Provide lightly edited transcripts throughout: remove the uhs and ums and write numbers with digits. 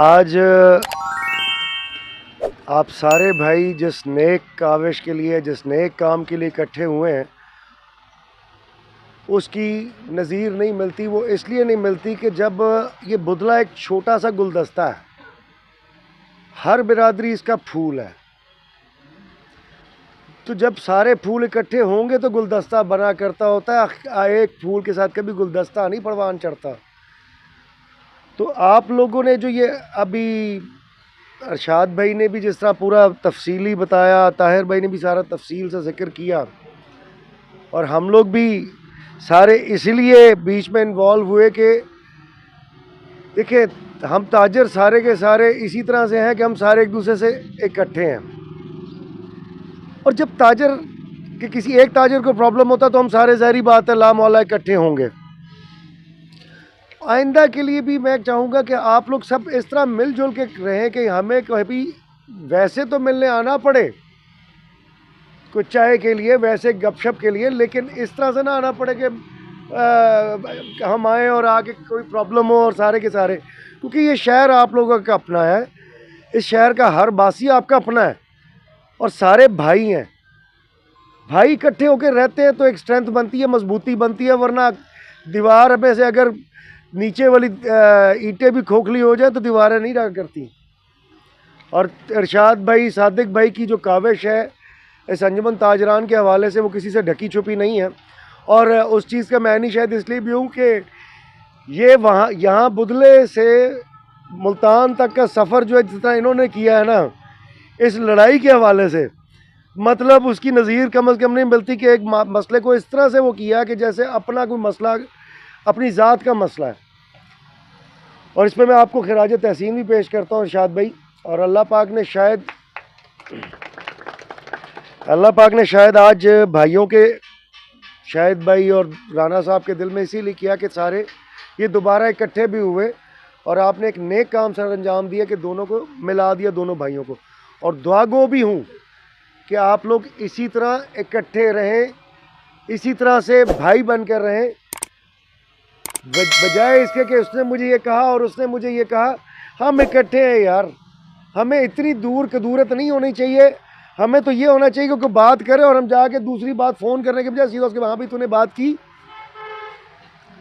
आज आप सारे भाई जिस नेक काविश के लिए, जिस नेक काम के लिए इकट्ठे हुए हैं, उसकी नज़ीर नहीं मिलती। वो इसलिए नहीं मिलती कि जब ये बुदला एक छोटा सा गुलदस्ता है, हर बिरादरी इसका फूल है, तो जब सारे फूल इकट्ठे होंगे तो गुलदस्ता बना करता होता है। एक फूल के साथ कभी गुलदस्ता नहीं परवान चढ़ता। तो आप लोगों ने जो ये अभी अरशाद भाई ने भी जिस तरह पूरा तफसीली बताया, ताहिर भाई ने भी सारा तफसील से ज़िक्र किया, और हम लोग भी सारे इसलिए बीच में इन्वॉल्व हुए कि देखिए, हम ताजर सारे के सारे इसी तरह से हैं कि हम सारे एक दूसरे से इकट्ठे हैं, और जब ताजर कि किसी एक ताजर को प्रॉब्लम होता तो हम सारे ज़ाहिरी बात है ला मौला इकट्ठे होंगे। आइंदा के लिए भी मैं चाहूँगा कि आप लोग सब इस तरह मिलजुल के रहें कि हमें कभी वैसे तो मिलने आना पड़े कुछ चाय के लिए, वैसे गपशप के लिए, लेकिन इस तरह से ना आना पड़े कि हम आए और आके कोई प्रॉब्लम हो और सारे के सारे, क्योंकि ये शहर आप लोगों का अपना है, इस शहर का हर बासी आपका अपना है और सारे भाई हैं। भाई इकट्ठे होकर रहते हैं तो एक स्ट्रेंथ बनती है, मजबूती बनती है, वरना दीवार में से अगर नीचे वाली ईंटें भी खोखली हो जाए तो दीवारें नहीं रहा करती। और इरशाद भाई, सादिक भाई की जो काविश है इस अंजुमन ताजरान के हवाले से, वो किसी से ढकी छुपी नहीं है, और उस चीज़ का मैं नहीं शायद इसलिए भी हूँ कि ये यहाँ बुदले से मुल्तान तक का सफ़र जो है जितना इन्होंने किया है ना, इस लड़ाई के हवाले से, मतलब उसकी नज़ीर कम से कम नहीं मिलती कि एक मसले को इस तरह से वो किया कि जैसे अपना कोई मसला, अपनी ज़ात का मसला है। और इस पर मैं आपको खिराज तहसीन भी पेश करता हूँ इरशाद भाई, और अल्लाह पाक ने शायद आज भाइयों के, शाहिद भाई और राना साहब के दिल में इसीलिए किया कि सारे ये दोबारा इकट्ठे भी हुए और आपने एक नेक काम सर अंजाम दिया कि दोनों को मिला दिया, दोनों भाइयों को। और दुआ गो भी हूँ कि आप लोग इसी तरह इकट्ठे रहें, इसी तरह से भाई बन कर रहें, बजाय इसके कि उसने मुझे ये कहा और उसने मुझे ये कहा। हम इकट्ठे हैं यार, हमें इतनी दूर कदूरत नहीं होनी चाहिए। हमें तो ये होना चाहिए कि कोई बात करे और हम जाके दूसरी बात फ़ोन करने के बजाय सीधा उसके वहाँ भी तूने बात की।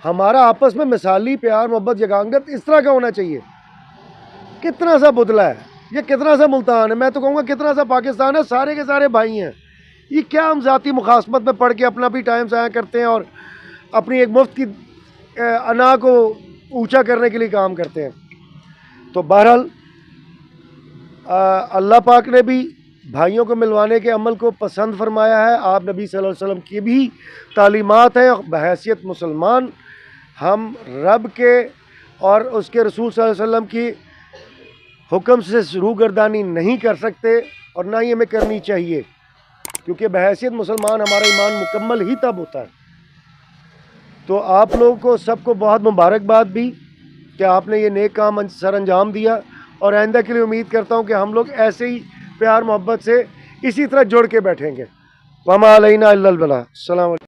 हमारा आपस में मिसाली प्यार मोहब्बत यगांगत इस तरह का होना चाहिए। कितना सा बुदला है ये, कितना सा मुल्तान है, मैं तो कहूँगा कितना सा पाकिस्तान है, सारे के सारे भाई हैं। ये क्या हम ज़ाती मुखासमत में पढ़ के अपना भी टाइम ज़ाया करते हैं और अपनी एक मुफ्त की अना को ऊंचा करने के लिए काम करते हैं। तो बहरहाल अल्लाह पाक ने भी भाइयों को मिलवाने के अमल को पसंद फरमाया है। आप नबी सल्लल्लाहु अलैहि वसल्लम की भी तालीमात हैं, बहैसियत मुसलमान हम रब के और उसके रसूल सल्लल्लाहु अलैहि वसल्लम की हुक्म से रूगर्दानी नहीं कर सकते, और ना ही हमें करनी चाहिए, क्योंकि बहैसियत मुसलमान हमारा ईमान मुकम्मल ही तब होता है। तो आप लोगों को सबको बहुत मुबारकबाद भी कि आपने ये नेक काम सर अंजाम दिया, और आइंदा के लिए उम्मीद करता हूँ कि हम लोग ऐसे ही प्यार मोहब्बत से इसी तरह जुड़ के बैठेंगे। वमा अलैना इल्लल बलाग। अस्सलाम वालेकुम।